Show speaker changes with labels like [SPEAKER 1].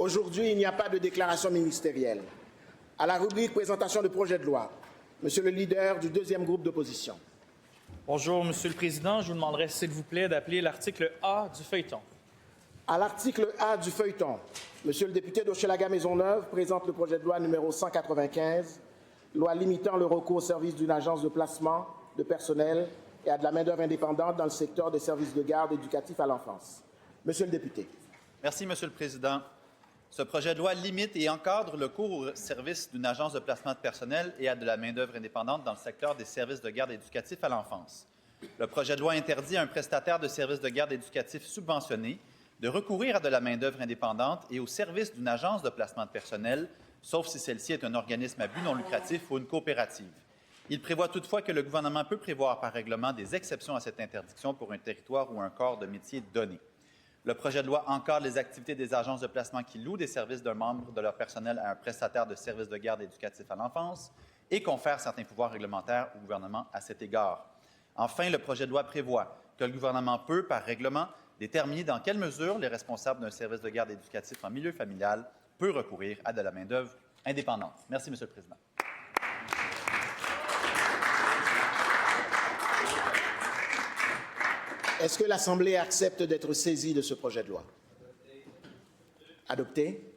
[SPEAKER 1] Aujourd'hui, il n'y a pas de déclaration ministérielle. À la rubrique présentation de projet de loi, Monsieur le leader du deuxième groupe d'opposition.
[SPEAKER 2] Bonjour, Monsieur le Président. Je vous demanderai, s'il vous plaît, d'appeler l'article A du feuilleton.
[SPEAKER 1] À l'article A du feuilleton, Monsieur le député d'Hochelaga-Maisonneuve présente le projet de loi numéro 195, loi limitant le recours au service d'une agence de placement de personnel et à de la main-d'œuvre indépendante dans le secteur des services de garde éducatifs à l'enfance. Monsieur le député.
[SPEAKER 3] Merci, Monsieur le Président. Ce projet de loi limite et encadre le recours au service d'une agence de placement de personnel et à de la main-d'œuvre indépendante dans le secteur des services de garde éducatifs à l'enfance. Le projet de loi interdit à un prestataire de services de garde éducatif subventionné de recourir à de la main-d'œuvre indépendante et au service d'une agence de placement de personnel, sauf si celle-ci est un organisme à but non lucratif ou une coopérative. Il prévoit toutefois que le gouvernement peut prévoir par règlement des exceptions à cette interdiction pour un territoire ou un corps de métier donné. Le projet de loi encadre les activités des agences de placement qui louent des services d'un membre de leur personnel à un prestataire de services de garde éducatif à l'enfance et confère certains pouvoirs réglementaires au gouvernement à cet égard. Enfin, le projet de loi prévoit que le gouvernement peut, par règlement, déterminer dans quelle mesure les responsables d'un service de garde éducatif en milieu familial peuvent recourir à de la main-d'œuvre indépendante. Merci, Monsieur le Président.
[SPEAKER 1] Est-ce que l'Assemblée accepte d'être saisie de ce projet de loi? Adopté.